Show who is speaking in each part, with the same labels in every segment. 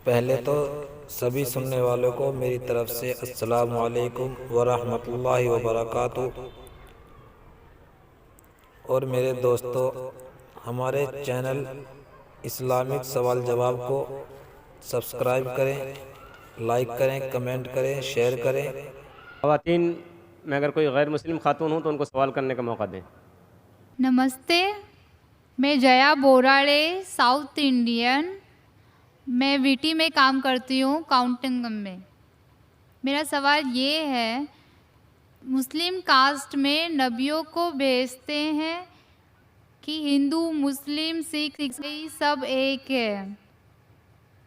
Speaker 1: पहले तो सभी सुनने वालों को मेरी तरफ से अस्सलाम वालेकुम वरहमतुल्लाहि वबरकातुहू। और मेरे दोस्तों, हमारे चैनल इस्लामिक सवाल जवाब को सब्सक्राइब करें, लाइक करें, कमेंट करें, शेयर करें।
Speaker 2: ख़वातीन में अगर कोई गैर मुस्लिम खातून हो तो उनको सवाल करने का मौका दें।
Speaker 3: नमस्ते, मैं जया बोराड़े, साउथ इंडियन। मैं वीटी में काम करती हूँ, काउंटिंग में। मेरा सवाल ये है, मुस्लिम कास्ट में नबियों को भेजते हैं कि हिंदू, मुस्लिम, सिख, ईसाई सब एक है,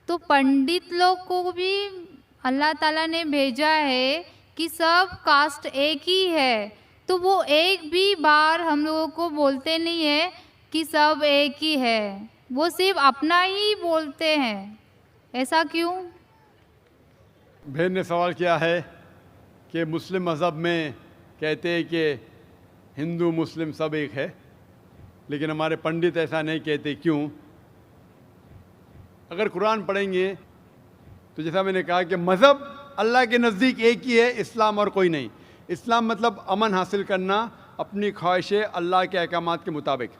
Speaker 3: तो पंडित लोग को भी अल्लाह ताला ने भेजा है कि सब कास्ट एक ही है, तो वो एक भी बार हम लोगों को बोलते नहीं है कि सब एक ही है, वो सिर्फ अपना ही बोलते हैं। ऐसा क्यों?
Speaker 4: बहन ने सवाल किया है कि मुस्लिम मज़हब में कहते हैं कि हिंदू मुस्लिम सब एक है, लेकिन हमारे पंडित ऐसा नहीं कहते, क्यों? अगर कुरान पढ़ेंगे तो जैसा मैंने कहा कि मज़हब अल्लाह के नज़दीक एक ही है, इस्लाम और कोई नहीं। इस्लाम मतलब अमन हासिल करना, अपनी ख्वाहिशें अल्लाह के अहकामात के मुताबिक।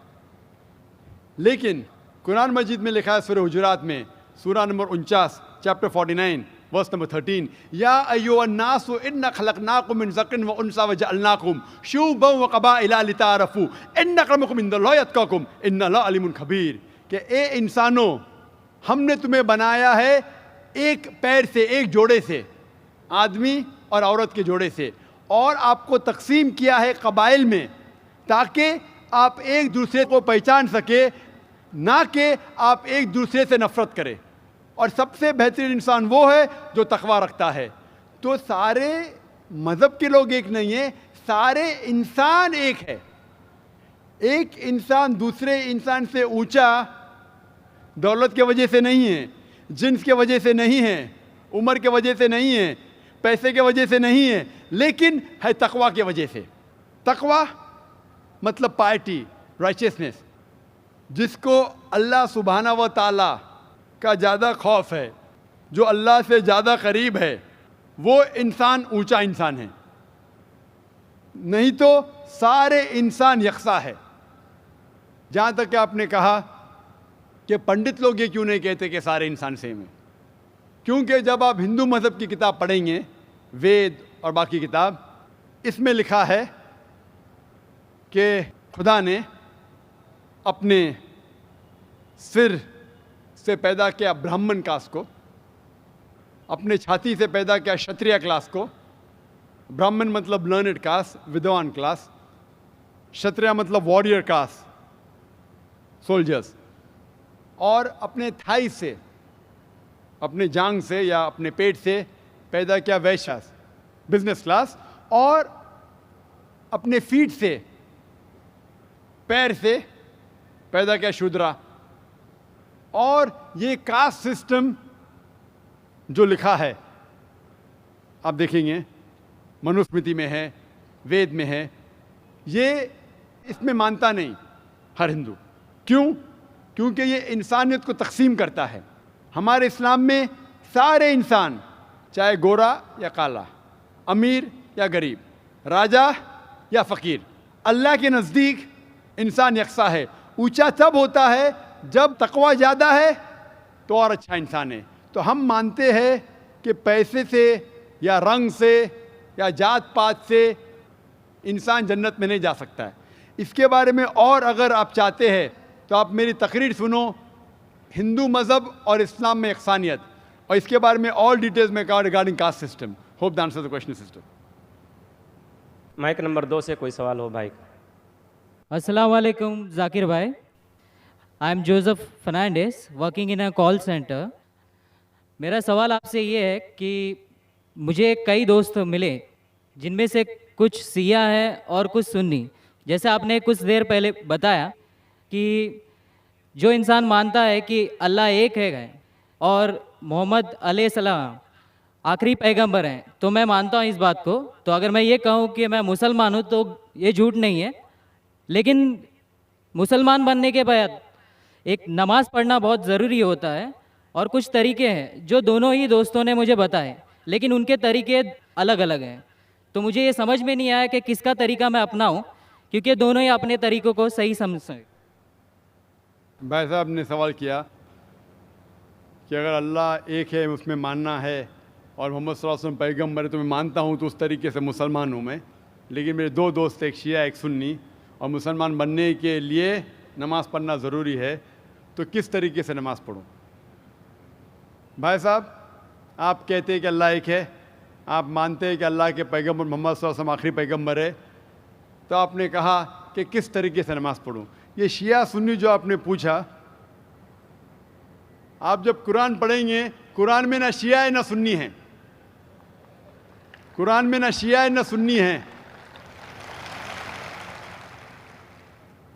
Speaker 4: लेकिन कुरान मजीद में लिखा है सूरह हुजुरात में, सूरा नंबर 49, चैप्टर 49, वर्स नंबर 13, या अय्युहन्नासु इन्ना खलक़नाकुम मिन ज़करिन व उन्सा व जअलनाकुम शुअबन व क़बाइला लिताअरफ़ू इन्न अक्रमकुम इंदल्लाहि अत्क़ाकुम इन्नल्लाहा अलीमुन ख़बीर। कि ए इंसानों, हमने तुम्हें बनाया है एक पैर से, एक जोड़े से, आदमी और औरत के जोड़े से, और आपको तकसीम किया है कबाइल में ताकि आप एक दूसरे को पहचान सके, ना कि आप एक दूसरे से नफ़रत करें। और सबसे बेहतरीन इंसान वो है जो तकवा रखता है। तो सारे मज़हब के लोग एक नहीं है, सारे इंसान एक है। एक इंसान दूसरे इंसान से ऊंचा दौलत के वजह से नहीं है, जिन्स के वजह से नहीं है, उम्र के वजह से नहीं है, पैसे के वजह से नहीं है, लेकिन है तकवा के वजह से। तकवा मतलब पायटी, राइचियसनेस। जिसको अल्लाह सुब्हाना व ताला का ज़्यादा खौफ है, जो अल्लाह से ज़्यादा करीब है, वो इंसान ऊंचा इंसान है। नहीं तो सारे इंसान यकसा है। जहाँ तक कि आपने कहा कि पंडित लोग ये क्यों नहीं कहते कि सारे इंसान सेम है, क्योंकि जब आप हिंदू मज़हब की किताब पढ़ेंगे, वेद और बाकी किताब, इसमें लिखा है कि खुदा ने अपने सिर से पैदा किया ब्राह्मण कास्ट को, अपने छाती से पैदा किया क्षत्रिय क्लास को। ब्राह्मण मतलब लर्नड कास्ट, विद्वान क्लास। क्षत्रिय मतलब वॉरियर कास्ट, सोल्जर्स। और अपने थाई से, अपने जांग से या अपने पेट से पैदा किया वैश्य, बिजनेस क्लास। और अपने फीट से, पैर से पैदा किया शूद्रा। और ये कास्ट सिस्टम जो लिखा है, आप देखेंगे मनुस्मृति में है, वेद में है, ये इसमें मानता नहीं हर हिंदू। क्यों? क्योंकि ये इंसानियत को तकसीम करता है। हमारे इस्लाम में सारे इंसान, चाहे गोरा या काला, अमीर या गरीब, राजा या फ़कीर, अल्लाह के नज़दीक इंसान यकसा है। ऊंचा तब होता है जब तकवा ज़्यादा है तो और अच्छा इंसान है। तो हम मानते हैं कि पैसे से या रंग से या जात पात से इंसान जन्नत में नहीं जा सकता है। इसके बारे में और अगर आप चाहते हैं तो आप मेरी तकरीर सुनो, हिंदू मज़हब और इस्लाम में यकसानियत, और इसके बारे में और डिटेल्स में कहा regarding caste system. Hope the answer the question sister.
Speaker 2: Mike number 2 से कोई सवाल हो भाई।
Speaker 5: अस्सलाम वालेकुम जाकिर भाई, I am Joseph Fernandes, working in a call centre. मेरा सवाल आपसे ये है कि मुझे कई दोस्त मिले जिनमें से कुछ सिया है और कुछ सुन्नी। जैसे आपने कुछ देर पहले बताया कि जो इंसान मानता है कि अल्लाह एक है और मोहम्मद अलैहिस्सलाम आखिरी पैगंबर हैं, तो मैं मानता हूँ इस बात को। तो अगर मैं ये कहूँ कि मैं मुसलमान हूँ तो ये झूठ नहीं है। लेकिन मुसलमान बनने के बाद एक नमाज़ पढ़ना बहुत ज़रूरी होता है, और कुछ तरीके हैं जो दोनों ही दोस्तों ने मुझे बताए, लेकिन उनके तरीके अलग अलग हैं। तो मुझे ये समझ में नहीं आया कि किसका तरीका मैं अपनाऊं, क्योंकि दोनों ही अपने तरीकों को सही समझते हैं।
Speaker 4: भाई साहब ने सवाल किया कि अगर अल्लाह एक है उसमें मानना है और मोहम्मद सल्लल्लाहु अलैहि वसल्लम पैगम्बर है तो मैं मानता हूँ, तो उस तरीके से मुसलमान हूँ मैं। लेकिन मेरे दो दोस्त, एक शिया एक सुन्नी, और मुसलमान बनने के लिए नमाज़ पढ़ना ज़रूरी है, तो किस तरीके से नमाज़ पढ़ूँ? भाई साहब, आप कहते हैं कि अल्लाह एक है, आप मानते हैं कि अल्लाह के पैगम्बर मोहम्मद सल्लल्लाहु अलैहि वसल्लम आखिरी पैगम्बर है, तो आपने कहा कि किस तरीके से नमाज़ पढ़ूँ। ये शिया सुन्नी जो आपने पूछा, आप जब कुरान पढ़ेंगे, कुरान में ना शिया है ना सुन्नी है, कुरान में ना शिया है ना सुन्नी है।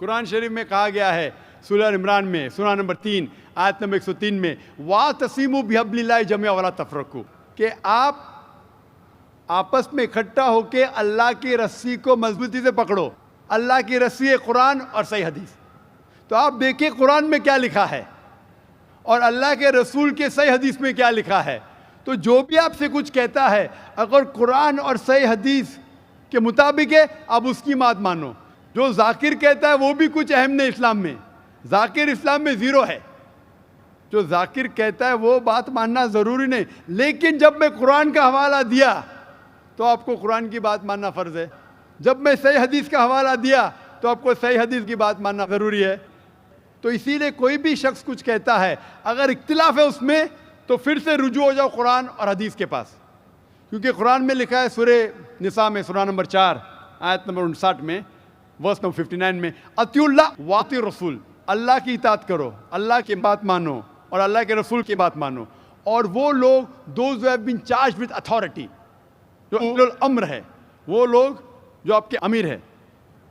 Speaker 4: कुरान शरीफ में कहा गया है सूरह इमरान में, सूरह नंबर 3 आयत नंबर 103 में, वा तसीमु बिहब्लिल्लाहि जमिया वला तफरकू, कि आप आपस में इकट्ठा होकर अल्लाह की रस्सी को मजबूती से पकड़ो। अल्लाह की रस्सी है कुरान और सही हदीस। तो आप देखिए कुरान में क्या लिखा है और अल्लाह के रसूल के सही हदीस में क्या लिखा है। तो जो भी आपसे कुछ कहता है, अगर कुरान और सही हदीस के मुताबिक है, आप उसकी बात मानो। जो जाकिर कहता है वो भी कुछ अहम नहीं इस्लाम में, जाकिर इस्लाम में ज़ीरो है। जो जाकिर कहता है वो बात मानना ज़रूरी नहीं, लेकिन जब मैं कुरान का हवाला दिया तो आपको कुरान की बात मानना फ़र्ज़ है। जब मैं सही हदीस का हवाला दिया तो आपको सही हदीस की बात मानना ज़रूरी है। तो इसीलिए कोई भी शख्स कुछ कहता है, अगर इख्तिलाफ है उसमें, तो फिर से रुजू हो जाओ कुरान और हदीस के पास, क्योंकि कुरान में लिखा है सूरह निसा में, सूरह नंबर 4 आयत नंबर 59 में, वर्स नंबर 59 में, अतिउल्लाह वाति रसूल, अल्लाह की इताअत करो, अल्लाह की बात मानो और अल्लाह के रसूल की बात मानो। और वो लोग those who have been charged with authority, जो उलुल अम्र है, वो लोग जो आपके अमीर है।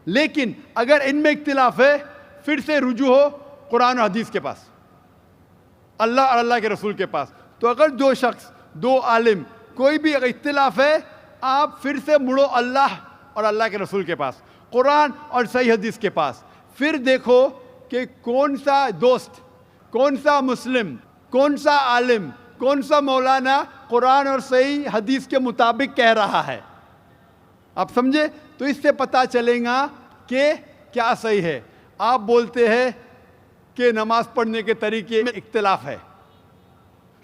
Speaker 4: लेकिन अगर इनमें इख्तिलाफ है, फिर से रुजू हो कुरान और हदीस के पास, अल्लाह और अल्लाह के रसूल के पास। तो अगर दो शख्स, दो आलिम, कोई भी अगर इख्तिलाफ है, आप फिर से मुड़ो अल्लाह और अल्लाह के रसूल के पास, कुरान और सही हदीस के पास। फिर देखो कि कौन सा दोस्त, कौन सा मुस्लिम, कौन सा आलिम, कौन सा मौलाना कुरान और सही हदीस के मुताबिक कह रहा है। आप समझे? तो इससे पता चलेगा कि क्या सही है। आप बोलते हैं कि नमाज पढ़ने के तरीके में इख्तिलाफ है,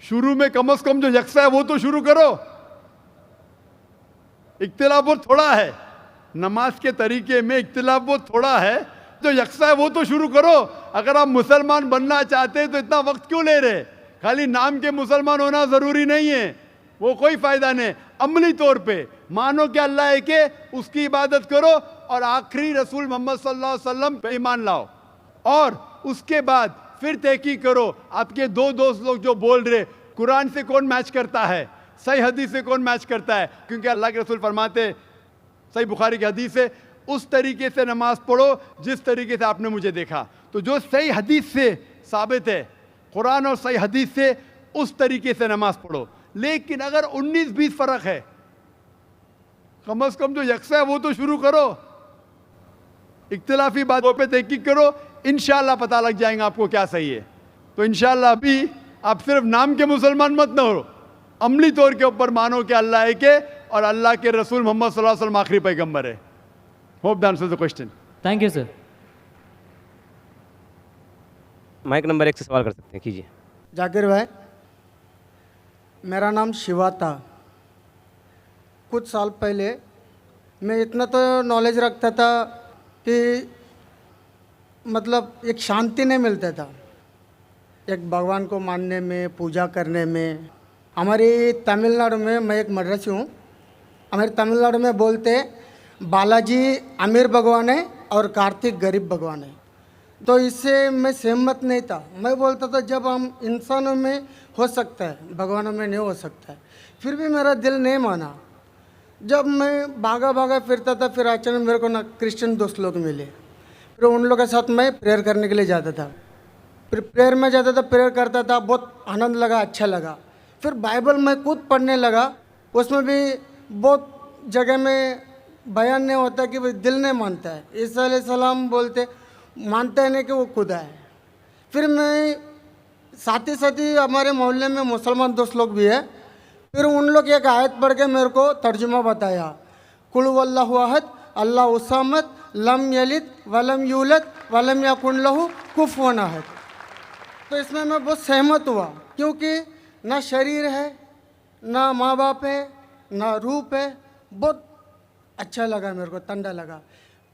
Speaker 4: शुरू में कम से कम जो यकसा है वो तो शुरू करो। इख्तिलाफ वो थोड़ा है, नमाज के तरीके में इख्तिलाफ वो थोड़ा है, जो यकसा है वो तो शुरू करो। अगर आप मुसलमान बनना चाहते हैं तो इतना वक्त क्यों ले रहे? खाली नाम के मुसलमान होना ज़रूरी नहीं है, वो कोई फ़ायदा नहीं। अमली तौर पे मानो कि अल्लाह एक है, उसकी इबादत करो और आखिरी रसूल मोहम्मद सल्लल्लाहु अलैहि वसल्लम पे ईमान लाओ। और उसके बाद फिर तहकीक करो, आपके दो दोस्त लोग जो बोल रहे कुरान से कौन मैच करता है, सही हदीस से कौन मैच करता है, क्योंकि अल्लाह के रसूल फरमाते, सही बुखारी की हदीस है, उस तरीके से नमाज पढ़ो जिस तरीके से आपने मुझे देखा। तो जो सही हदीस से साबित है, कुरान और सही हदीस से, उस तरीके से नमाज पढ़ो। लेकिन अगर 19-20 फ़र्क है, कम से कम जो यकसा है वो तो शुरू करो। इख्तिलाफी बातों पे तहकीक करो, इंशाअल्लाह पता लग जाएगा आपको क्या सही है। तो इंशाअल्लाह अभी आप सिर्फ नाम के मुसलमान मत न हो, अमली तौर के ऊपर मानो कि अल्लाह एक है और अल्लाह के रसूल मोहम्मद सल्लल्लाहु अलैहि वसल्लम आखिरी पैगंबर है। Hope that answers the question.
Speaker 5: Thank you sir.
Speaker 2: Mike number 1 से सवाल कर सकते हैं, कीजिए।
Speaker 6: जाकिर भाई, मेरा नाम शिवा था। कुछ साल पहले मैं इतना तो नॉलेज रखता था कि मतलब एक शांति नहीं मिलता था एक भगवान को मानने में, पूजा करने में। हमारी तमिलनाडु में, मैं एक मद्रासी हूँ, हमारे तमिलनाडु में बोलते बालाजी अमीर भगवान है और कार्तिक गरीब भगवान है। तो इससे मैं सहमत नहीं था। मैं बोलता था जब हम इंसानों में हो सकता है, भगवानों में नहीं हो सकता है। फिर भी मेरा दिल नहीं माना। जब मैं भागा भागा फिरता था, फिर अचानक मेरे को ना क्रिश्चियन दोस्त लोग मिले। फिर उन लोगों के साथ मैं प्रेयर करने के लिए जाता था। फिर प्रेयर में जाता था, प्रेयर करता था, बहुत आनंद लगा, अच्छा लगा। फिर बाइबल मैं खुद पढ़ने लगा। उसमें भी बहुत जगह में बयान नहीं होता कि भाई दिल नहीं मानता है। ईसा अलैहिस्सलाम बोलते मानता है नहीं कि वो खुदा है। फिर मैं साथ ही हमारे मोहल्ले में मुसलमान दोस्त लोग भी है। फिर उन लोग एक आयत पढ़ के मेरे को तर्जुमा बताया, कुल वल्लाहु अहद अल्लाहु समद लम यलिद वलम यूलद वलम यकुन लहू कुफुवन अहद। तो इसमें मैं बहुत सहमत हुआ, क्योंकि ना शरीर है, ना माँ बाप है, ना रूप है। बहुत अच्छा लगा मेरे को, ठंडा लगा।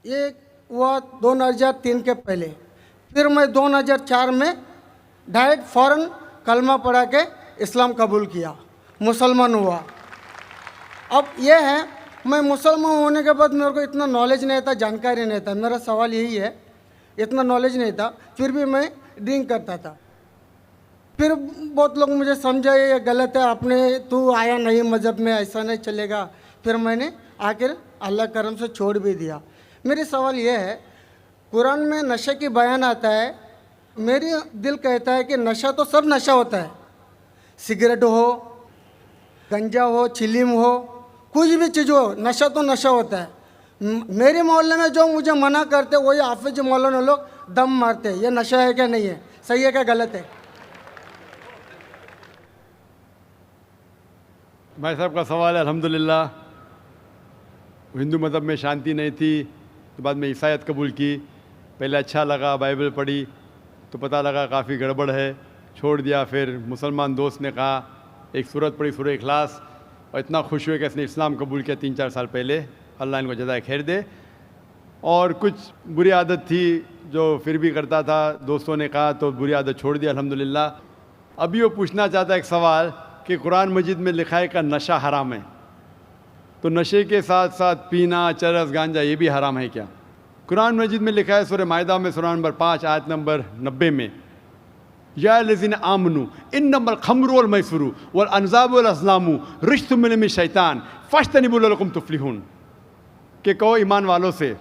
Speaker 6: ये हुआ 2003 के पहले। फिर मैं 2004 में डायरेक्ट फ़ौरन कलमा पढ़ा के इस्लाम कबूल किया, मुसलमान हुआ। अब ये है, मैं मुसलमान होने के बाद मेरे को इतना नॉलेज नहीं था, जानकारी नहीं था। मेरा सवाल यही है, इतना नॉलेज नहीं था, फिर भी मैं ड्रिंक करता था। फिर बहुत लोग मुझे समझाए ये गलत है, आपने तू आया नहीं मज़हब में, ऐसा नहीं चलेगा। फिर मैंने आखिर अल्लाह करम से छोड़ भी दिया। मेरी सवाल ये है, कुरान में नशे की बयान आता है, मेरी दिल कहता है कि नशा तो सब नशा होता है, सिगरेट हो, गंजा हो, चिलीम हो, कुछ भी चीज़ हो, नशा तो नशा होता है। मेरे मोहल्ले में जो मुझे मना करते वही हाफिज मौलाना लोग दम मारते हैं। ये नशा है क्या नहीं है, सही है क्या गलत है?
Speaker 4: भाई साहब का सवाल है। अल्हम्दुलिल्लाह, हिंदू मज़हब में शांति नहीं थी तो बाद में ईसाईयत कबूल की। पहले अच्छा लगा, बाइबल पढ़ी तो पता लगा काफ़ी गड़बड़ है, छोड़ दिया। फिर मुसलमान दोस्त ने कहा, एक सूरत पढ़ी, सूरह इखलास, और इतना खुश हुए कि इसने इस्लाम कबूल किया 3-4 साल पहले। अल्लाह इनको जज़ाए खैर दे। और कुछ बुरी आदत थी जो फिर भी करता था, दोस्तों ने कहा तो बुरी आदत छोड़ दिया अल्हम्दुलिल्लाह। अभी वो पूछना चाहता है एक सवाल कि कुरान मजीद में लिखा है कि नशा हराम है, तो नशे के साथ साथ पीना, चरस, गांजा ये भी हराम है क्या? कुरान मजीद में लिखा है सूरह माइदा में सूरह नंबर 5 आयत नंबर 90 में, या लज़ीना आमनू इन्नमल खम्रु वल मैसरू वल अनज़ाबु वल अज़लामु रिज्सुम मिन शैतान फज्तनिबू लअल्लकुम तुफ्लिहून। कि कहो ईमान वालों से,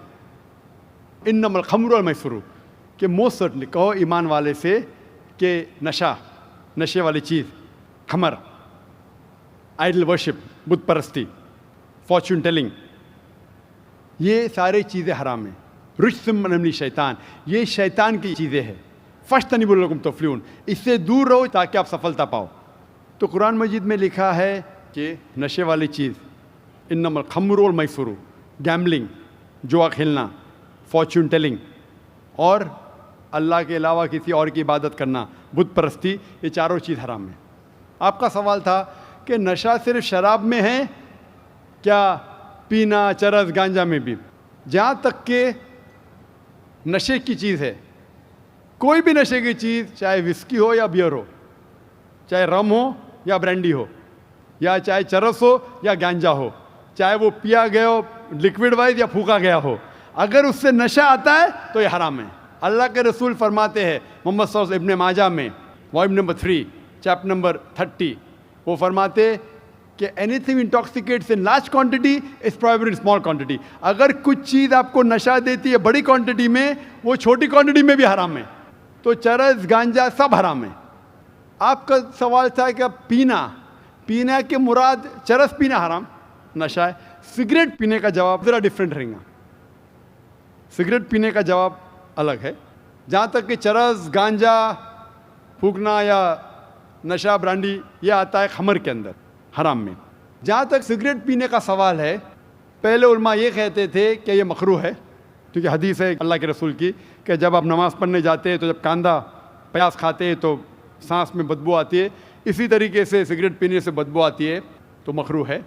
Speaker 4: इन्नमल खम्रु वल मैसरू, कि मोस्ट सर्टनली कहो ईमान वाले से कि नशा, नशे वाली चीज़, खमर, आइडल वर्शिप, बुत परस्ती, फॉर्चून टेलिंग, ये सारी चीज़ें हराम हैं। रिज्सुम मिन शैतान, ये शैतान की चीज़ें हैं। फज्तनिबू लअल्लकुम तुफ्लिहून, इससे दूर रहो ताकि आप सफलता पाओ। तो कुरान मजीद में लिखा है कि नशे वाली चीज़, इन्नमल खम्रु वल मैसरू, गैम्बलिंग, जुआ खेलना, फॉर्चून टेलिंग, और अल्लाह के अलावा किसी और की इबादत करना, बुत परस्ती, ये चारों चीज़ हराम है। आपका सवाल था कि नशा सिर्फ शराब में है क्या, पीना, चरस, गांजा में भी? जहाँ तक के नशे की चीज़ है, कोई भी नशे की चीज़, चाहे विस्की हो या बियर हो, चाहे रम हो या ब्रांडी हो, या चाहे चरस हो या गांजा हो, चाहे वो पिया गया हो लिक्विड वाइज या फूका गया हो, अगर उससे नशा आता है तो ये हराम है। अल्लाह के रसूल फरमाते हैं मोहम्मद सल्लल्लाहु अलैहि वसल्लम, इब्न माजा में वॉल्यूम नंबर 3 चैप्टर नंबर 30, वो फरमाते कि anything intoxicates in large quantity is prohibited in small quantity. अगर कुछ चीज़ आपको नशा देती है बड़ी क्वांटिटी में, वो छोटी क्वांटिटी में भी हराम है। तो चरस, गांजा सब हराम है। आपका सवाल था कि पीना, पीना के मुराद चरस पीना हराम, नशा है। सिगरेट पीने का जवाब ज़रा डिफरेंट रहेगा। सिगरेट पीने का जवाब अलग है। जहाँ तक कि चरस, गांजा फूकना या नशा, ब्रांडी, ये आता है खमर के अंदर, हराम में। जहाँ तक सिगरेट पीने का सवाल है, पहले उलमा ये कहते थे कि ये मकरूह है, क्योंकि हदीस है अल्लाह के रसूल की कि जब आप नमाज़ पढ़ने जाते हैं तो जब कांदा प्याज खाते हैं तो सांस में बदबू आती है, इसी तरीके से सिगरेट पीने से बदबू आती है, तो मकरूह है।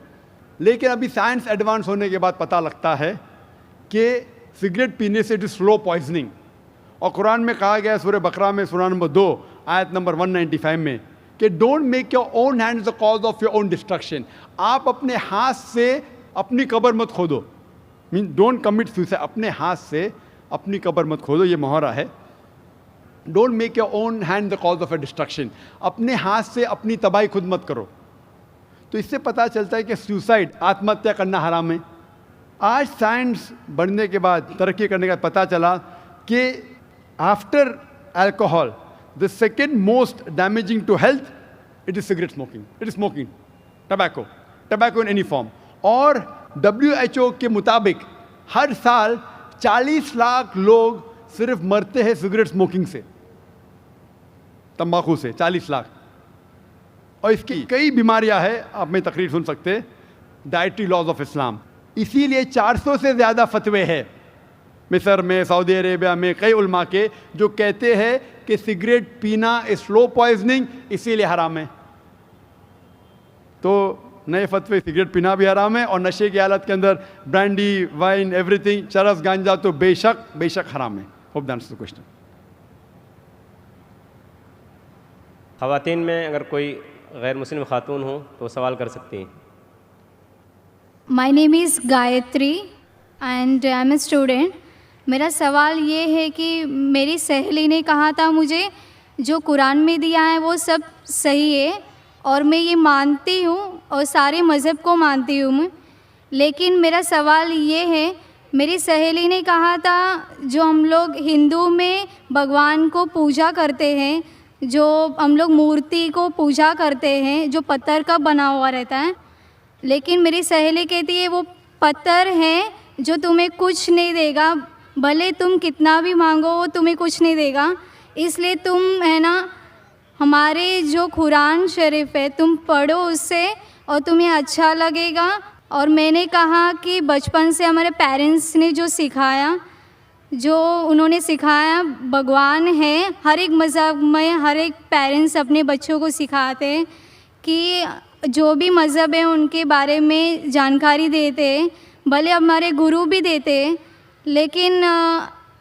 Speaker 4: लेकिन अभी साइंस एडवांस होने के बाद पता लगता है कि सिगरेट पीने से इट इज़ स्लो पॉइजनिंग। और कुरान में कहा गया है सूरह बकरा में सूरह नंबर 2 आयत नंबर 195 में कि don't make your own hands the cause of your own destruction. आप अपने हाथ से अपनी कब्र मत खोदो, मीन डोंट कमिट सुसाइड, अपने हाथ से अपनी कब्र मत खोदो, ये मुहर्रा है। Don't make your own hand the cause of A destruction, अपने हाथ से अपनी तबाही खुद मत करो। तो इससे पता चलता है कि सुसाइड, आत्महत्या करना हराम है। आज साइंस बढ़ने के बाद, तरक्की करने के बाद पता चला कि after alcohol the second most damaging to health it is cigarette smoking, it is smoking, tobacco in any form. और WHO के मुताबिक हर साल 40 लाख लोग सिर्फ मरते हैं सिगरेट स्मोकिंग से। तंबाकू से 40 लाख। और इसकी कई बीमारियां हैं, आप में तकरीर सुन सकते हैं, डाइटरी लॉज ऑफ इस्लाम। इसीलिए 400 से ज़्यादा फतवे हैं मिस्र में, सऊदी अरेबिया में, कई उलमा के जो कहते हैं कि सिगरेट पीना स्लो पॉइजनिंग, इसीलिए हराम है। तो नए फतवे, सिगरेट पीना भी हराम है और नशे की हालत के अंदर ब्रांडी, वाइन, एवरीथिंग, चरस, गांजा तो बेशक हराम है। Hope that answers the question.
Speaker 2: ख़वातीन में अगर कोई गैर मुस्लिम खातून हो तो सवाल कर सकती हैं।
Speaker 7: My name is Gayatri and I am a student. मेरा सवाल ये है कि मेरी सहेली ने कहा था मुझे जो कुरान में दिया है वो सब सही है और मैं ये मानती हूँ और सारे मज़हब को मानती हूँ मैं, लेकिन मेरा सवाल ये है, मेरी सहेली ने कहा था जो हम लोग हिंदू में भगवान को पूजा करते हैं, जो हम लोग मूर्ति को पूजा करते हैं जो पत्थर का बना हुआ रहता है, लेकिन मेरी सहेली कहती है वो पत्थर है जो तुम्हें कुछ नहीं देगा, भले तुम कितना भी मांगो वो तुम्हें कुछ नहीं देगा, इसलिए तुम है ना हमारे जो कुरान शरीफ है तुम पढ़ो उससे और तुम्हें अच्छा लगेगा। और मैंने कहा कि बचपन से हमारे पेरेंट्स ने जो सिखाया, जो उन्होंने सिखाया भगवान है, हर एक मज़हब में हर एक पेरेंट्स अपने बच्चों को सिखाते हैं कि जो भी मज़हब है उनके बारे में जानकारी देते हैं, भले हमारे गुरु भी देते हैं, लेकिन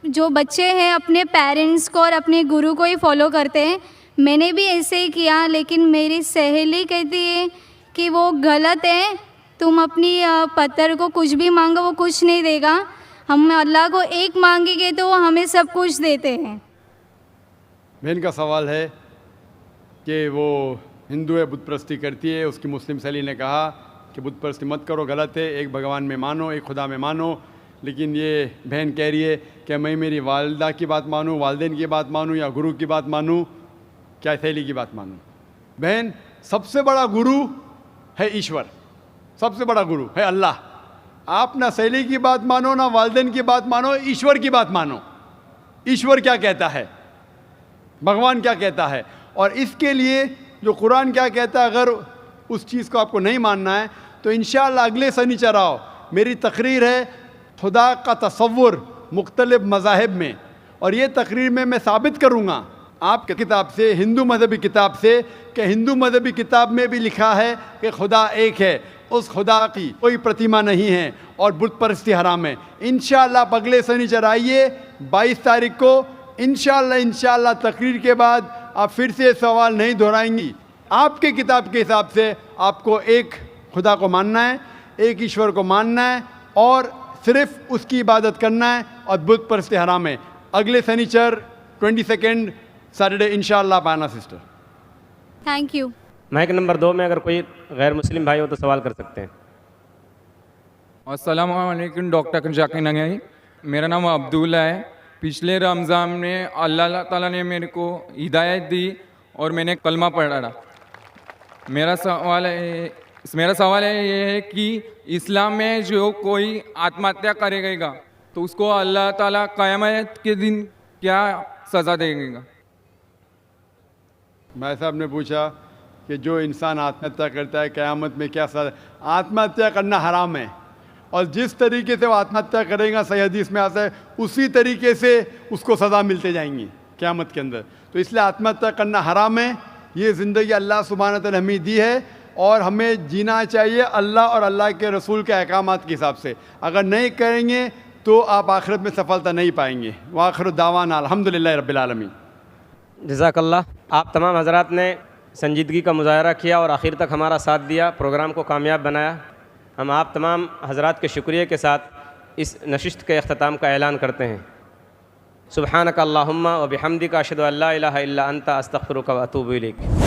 Speaker 7: जो बच्चे हैं अपने पेरेंट्स को और अपने गुरु को ही फॉलो करते हैं। मैंने भी ऐसे ही किया, लेकिन मेरी सहेली कहती है कि वो गलत है, तुम अपनी पत्थर को कुछ भी मांगो वो कुछ नहीं देगा, हम अल्लाह को एक मांगेंगे तो वो हमें सब कुछ देते हैं।
Speaker 4: बहन का सवाल है कि वो हिंदू है, बुत परस्ती करती है, उसकी मुस्लिम सहेली ने कहा कि बुत परस्ती मत करो, गलत है, एक भगवान में मानो, एक खुदा में मानो। लेकिन ये बहन कह रही है कि मैं मेरी वालदा की बात मानूँ, वालदेन की बात मानूँ या गुरु की बात मानूँ, क्या सहेली की बात मानूँ? बहन, सबसे बड़ा गुरु है ईश्वर, सबसे बड़ा गुरु है अल्लाह। आप ना सहेली की बात मानो, ना वालदेन की बात मानो, ईश्वर की बात मानो। ईश्वर क्या कहता है, भगवान क्या कहता है, और इसके लिए जो कुरान क्या कहता है, अगर उस चीज़ को आपको नहीं मानना है तो इंशाअल्लाह अगले शनिचर आओ, मेरी तकरीर है खुदा का तसव्वुर मुख्तलिफ मज़ाहिब में, और ये तकरीर में मैं साबित करूँगा आपके किताब से, हिंदू मजहबी किताब से, कि हिंदू मजहबी किताब में भी लिखा है कि खुदा एक है, उस खुदा की कोई प्रतिमा नहीं है और बुत परस्ती हराम है। इंशाअल्लाह आप अगले शनिचर आइए 22 तारीख को, इंशाअल्लाह तकरीर के बाद आप फिर से सवाल नहीं दोहराएंगी। आपके किताब के हिसाब से आपको एक खुदा को मानना है, एक ईश्वर को मानना है और सिर्फ उसकी इबादत करना है, और बुत परस्ती हराम है। अगले शनिचर 22 सैटरडे इंशाअल्लाह पाना sister.
Speaker 7: Thank you.
Speaker 2: Mike number 2 में अगर कोई गैर मुस्लिम भाई हो तो सवाल कर सकते हैं।
Speaker 8: अस्सलाम वालेकुम डॉक्टर जाकिर नगरी, मेरा नाम अब्दुल्ला है। पिछले रमज़ान में अल्लाह ताला ने मेरे को हिदायत दी और मैंने कलमा पढ़ा। मेरा सवाल है ये है कि इस्लाम में जो कोई आत्महत्या करेगा तो उसको अल्लाह ताला क़यामत के दिन क्या सज़ा देगा?
Speaker 4: भाई साहब ने पूछा कि जो इंसान आत्महत्या करता है क़यामत में क्या सज़ा। आत्महत्या करना हराम है, और जिस तरीके से वो आत्महत्या करेगा, सही हदीस में आता है, उसी तरीके से उसको सज़ा मिलते जाएंगी क़यामत के अंदर। तो इसलिए आत्महत्या करना हराम है। ये ज़िंदगी अल्लाह सुब्हानहू व तआला ने हमें दी है और हमें जीना चाहिए अल्लाह और अल्लाह के रसूल के अहकामात के हिसाब से। अगर नहीं करेंगे तो आप आखिरत में सफलता नहीं पाएंगे। व आखिर दावाना अल्हम्दुलिल्लाहि रब्बिल आलमीन।
Speaker 2: जज़ाकल्लाह। आप तमाम हज़रात ने संजीदगी का मुज़ाहरा किया और आखिर तक हमारा साथ दिया, प्रोग्राम को कामयाब बनाया। हम आप तमाम हज़रात के शुक्रिया के साथ इस नशिस्त के अख्ताम का ऐलान करते हैं। सुब्हानक अल्लाहुम्मा व बिहम्दिका अशहदु अल्ला इलाहा इल्ला अंता अस्तगफिरुका व अतूबु इलैक।